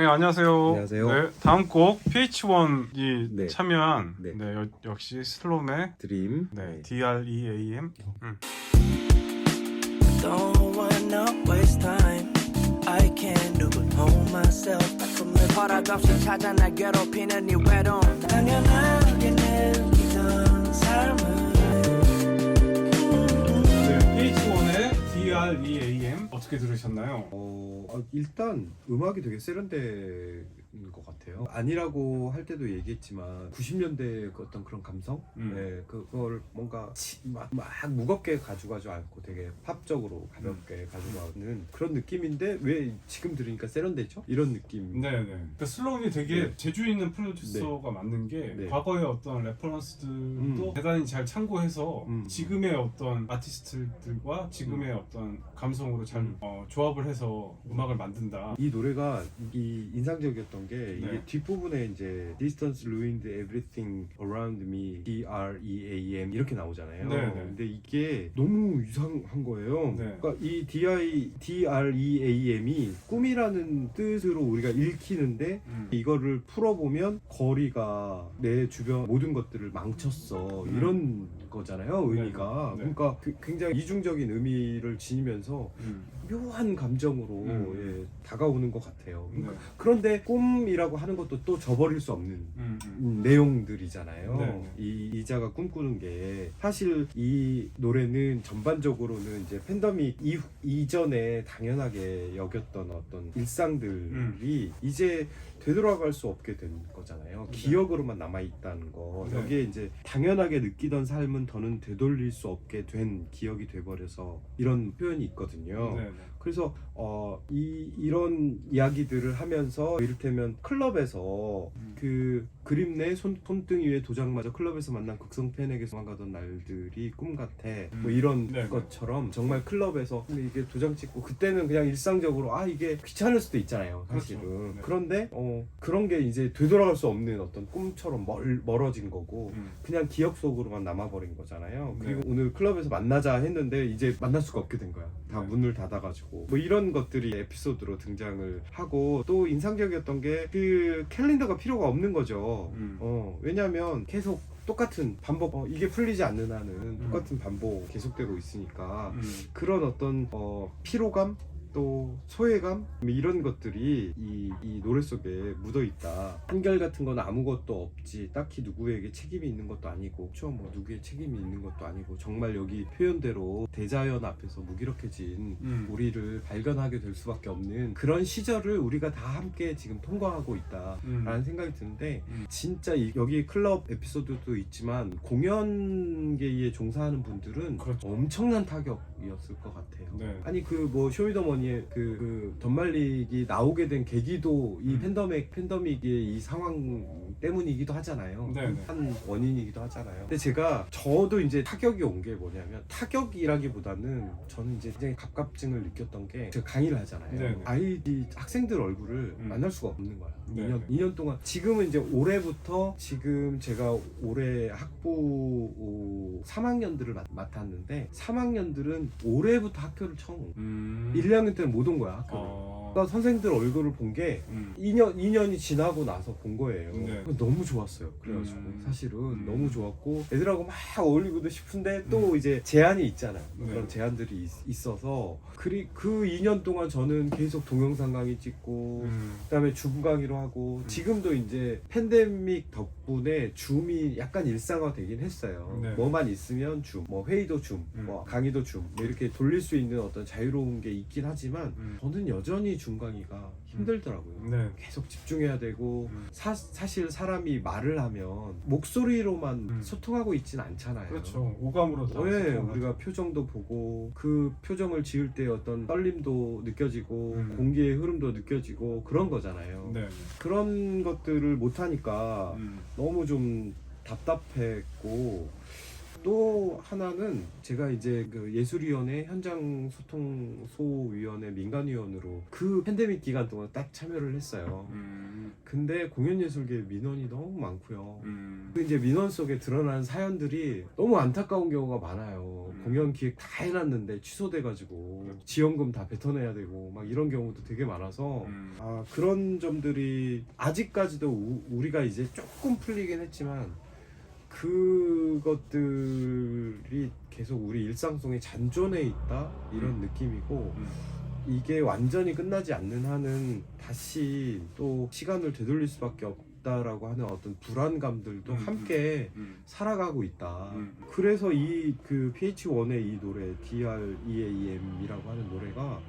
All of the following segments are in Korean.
네, 안녕하세요. 안녕하세요. 네, 다음 곡 PH1이 네. 참여한 네. 역시 슬롬의 드림. DREAM. Don't wanna waste time. I can't do it home myself. 허락 없이 찾아 날 괴롭히는 이 외로움. 당연하게 느끼던 삶을. 네, PH1의 DREAM 어떻게 들으셨나요? 일단 음악이 되게 세련된 것 같아요. 아니라고 할 때도 얘기했지만 90년대 그 어떤 그런 감성? 네, 그걸 뭔가 막 무겁게 가져가지 않고 되게 팝적으로 가볍게 가져가는 그런 느낌인데 왜 지금 들으니까 세련되죠? 이런 느낌. 네네. 그러니까 슬롬이 되게 네. 재주 있는 프로듀서가 맞는 게 네. 과거의 어떤 레퍼런스들도 대단히 잘 참고해서 지금의 어떤 아티스트들과 지금의 어떤 감성으로 잘 조합을 해서 음악을 만든다. 이 노래가 이 인상적이었던 게 이게 네. 뒷부분에 이제 Distance ruined everything around me DREAM 이렇게 나오잖아요. 네, 네. 근데 이게 너무 이상한 거예요. 네. 그러니까 이 DREAM이 꿈이라는 뜻으로 우리가 읽히는데 이거를 풀어보면 거리가 내 주변 모든 것들을 망쳤어 이런 거잖아요. 의미가. 네, 네. 그러니까 굉장히 이중적인 의미를 지니면서 묘한 감정으로 예, 다가오는 것 같아요. 네. 그런데 꿈이라고 하는 것도 또 저버릴 수 없는 내용들이잖아요. 네. 이 이자가 꿈꾸는 게 사실 이 노래는 전반적으로는 이제 팬데믹 이전에 당연하게 여겼던 어떤 일상들이 이제 되돌아갈 수 없게 된 거잖아요. 네. 기억으로만 남아있다는 거. 네. 여기에 이제 당연하게 느끼던 삶은 더는 되돌릴 수 없게 된 기억이 돼버려서 이런 표현이 있거든요. 네. 그래서 이런 이야기들을 하면서 이를테면 클럽에서 그 그림 내 손등이 위에 도장마저 클럽에서 만난 극성 팬에게 도망가던 날들이 꿈 같아 뭐 이런 네. 것처럼 정말 클럽에서 근데 이게 도장 찍고 그때는 그냥 일상적으로 이게 귀찮을 수도 있잖아요 사실은. 그렇죠. 네. 그런데 그런 게 이제 되돌아갈 수 없는 어떤 꿈처럼 멀어진 거고 그냥 기억 속으로만 남아버린 거잖아요. 그리고 네. 오늘 클럽에서 만나자 했는데 이제 만날 수가 없게 된 거야. 다 네. 문을 닫아가지고 뭐 이런 것들이 에피소드로 등장을 하고 또 인상적이었던 게 그 캘린더가 필요가 없는 거죠. 왜냐면 계속 똑같은 반복 이게 풀리지 않는 한은 똑같은 반복 계속되고 있으니까 그런 어떤 피로감 또 소외감 이런 것들이 이 노래 속에 묻어있다. 한결같은 건 아무것도 없지 딱히 누구에게 책임이 있는 것도 아니고 뭐 누구의 책임이 있는 것도 아니고 정말 여기 표현대로 대자연 앞에서 무기력해진 우리를 발견하게 될 수밖에 없는 그런 시절을 우리가 다 함께 지금 통과하고 있다라는 생각이 드는데 진짜 여기 클럽 에피소드도 있지만 공연계에 종사하는 분들은 그렇죠. 엄청난 타격이었을 것 같아요. 네. 아니 그 뭐 쇼미더머니의 그 덤말릭이 나오게 된 계기도 이 팬데믹의 이 상황 때문이기도 하잖아요. 네. 한 원인이기도 하잖아요. 근데 저도 이제 타격이 온 게 뭐냐면 타격이라기보다는 저는 이제 굉장히 갑갑증을 느꼈던 게 제가 강의를 하잖아요. 네. 학생들 얼굴을 만날 수가 없는 거야. 네. 2년 동안 지금은 이제 올해부터 지금 제가 올해 학부 3학년들을 맡았는데 3학년들은 올해부터 학교를 처음 온 1, 2학년 때는 못 온 거야 학교를. 그러니까 선생님들 얼굴을 본 게 2년이 지나고 나서 본 거예요. 네. 너무 좋았어요. 그래가지고 사실은 너무 좋았고 애들하고 막 어울리고도 싶은데 또 이제 제한이 있잖아요. 네. 그런 제한들이 있어서 그 2년 동안 저는 계속 동영상 강의 찍고 그다음에 줌 강의로 하고 지금도 이제 팬데믹 덕분에 줌이 약간 일상화되긴 했어요. 네. 뭐만 있으면 줌, 뭐 회의도 줌, 뭐 강의도 줌, 뭐 이렇게 돌릴 수 있는 어떤 자유로운 게 있긴 하지만 저는 여전히 줌 강의가 힘들더라고요. 네. 계속 집중해야 되고 사실 사람이 말을 하면 목소리로만 소통하고 있진 않잖아요. 그렇죠. 오감으로 다 네, 소통하죠. 우리가 표정도 보고 그 표정을 지을 때 어떤 떨림도 느껴지고 공기의 흐름도 느껴지고 그런 거잖아요. 네. 그런 것들을 못하니까 너무 좀 답답했고 또 하나는 제가 이제 그 예술위원회 현장소통소위원회 민간위원으로 그 팬데믹 기간 동안 딱 참여를 했어요. 근데 공연예술계 민원이 너무 많고요. 그 이제 민원 속에 드러나는 사연들이 너무 안타까운 경우가 많아요. 공연 기획 다 해놨는데 취소돼가지고 지원금 다 뱉어내야 되고 막 이런 경우도 되게 많아서 아, 그런 점들이 아직까지도 우리가 이제 조금 풀리긴 했지만 그것들이 계속 우리 일상 속에 잔존해 있다 이런 느낌이고 이게 완전히 끝나지 않는 한은 다시 또 시간을 되돌릴 수밖에 없다라고 하는 어떤 불안감들도 함께 살아가고 있다. 그래서 이 그 PH1의 이 노래 DREAM이라고 하는 노래가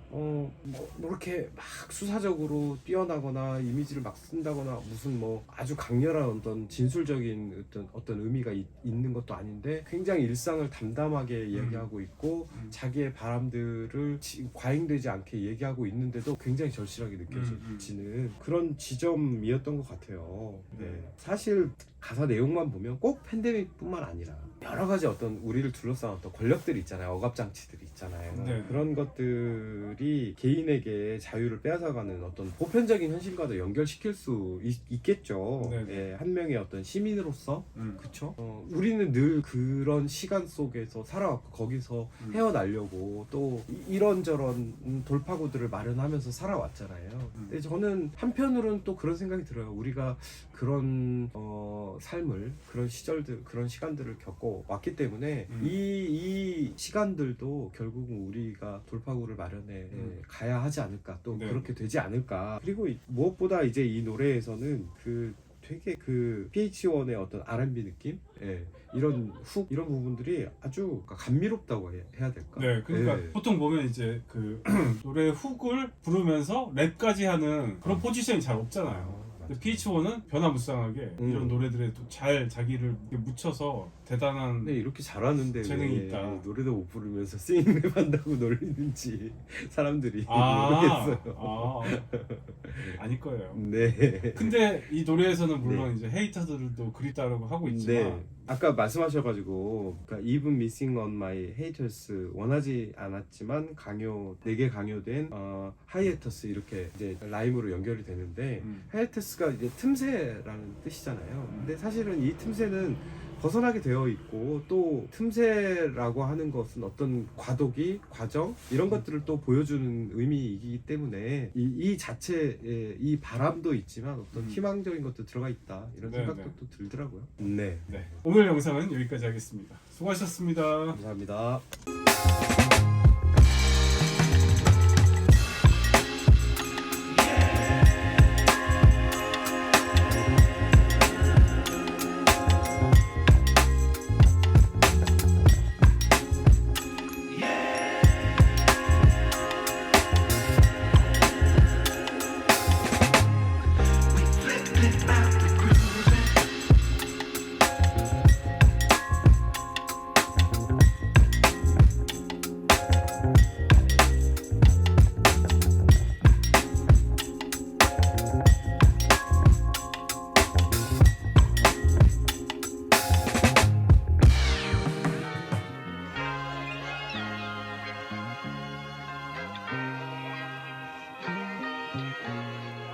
뭐 이렇게 막 수사적으로 뛰어나거나 이미지를 막 쓴다거나 무슨 뭐 아주 강렬한 어떤 진술적인 어떤 의미가 있는 것도 아닌데 굉장히 일상을 담담하게 얘기하고 있고 자기의 바람들을 과잉되지 않게 얘기하고 있는데도 굉장히 절실하게 느껴지는 그런 지점이었던 것 같아요. 네. 사실 가사 내용만 보면 꼭 팬데믹뿐만 아니라 여러 가지 어떤 우리를 둘러싼 어떤 권력들이 있잖아요. 억압장치들이 있잖아요. 네. 그런 것들이 개인에게 자유를 빼앗아가는 어떤 보편적인 현실과도 연결시킬 수 있겠죠. 네. 예, 한 명의 어떤 시민으로서 그쵸? 우리는 늘 그런 시간 속에서 살아왔고 거기서 헤어나려고 또 이런저런 돌파구들을 마련하면서 살아왔잖아요. 근데 저는 한편으로는 또 그런 생각이 들어요. 우리가 그런 삶을 그런 시절들 그런 시간들을 겪어 왔기 때문에 이 시간들도 결국은 우리가 돌파구를 마련해 가야 하지 않을까 또 네. 그렇게 되지 않을까. 그리고 무엇보다 이제 이 노래에서는 그 되게 그 PH1의 어떤 R&B 느낌, 예, 이런 훅 이런 부분들이 아주 감미롭다고 해야 될까? 네, 그러니까 예. 보통 보면 이제 그 노래 훅을 부르면서 랩까지 하는 그런 포지션이 잘 없잖아요. 근데 PH1은 변화무쌍하게 이런 노래들에 또 잘 자기를 이렇게 묻혀서 대단한 근데 이렇게 잘하는데 재능이 왜 있다. 노래도 못 부르면서 싱랩 한다고 놀리는지 사람들이 아, 모르겠어요. 아닐 거예요. 네. 근데 이 노래에서는 물론 이제 헤이터들도 그립다라고 하고 있지만 네. 아까 말씀하셔가지고 그러니까 Even Missing on My Haters 원하지 않았지만 내게 강요된 하이에터스 이렇게 이제 라임으로 연결이 되는데 하이에터스가 이제 틈새라는 뜻이잖아요. 근데 사실은 이 틈새는 벗어나게 되어 있고 또 틈새라고 하는 것은 어떤 과정 이런 것들을 또 보여주는 의미이기 때문에 이 자체에 이 바람도 있지만 어떤 희망적인 것도 들어가 있다 이런 네, 생각도 네. 또 들더라고요. 네. 네. 오늘 영상은 여기까지 하겠습니다. 수고하셨습니다. 감사합니다.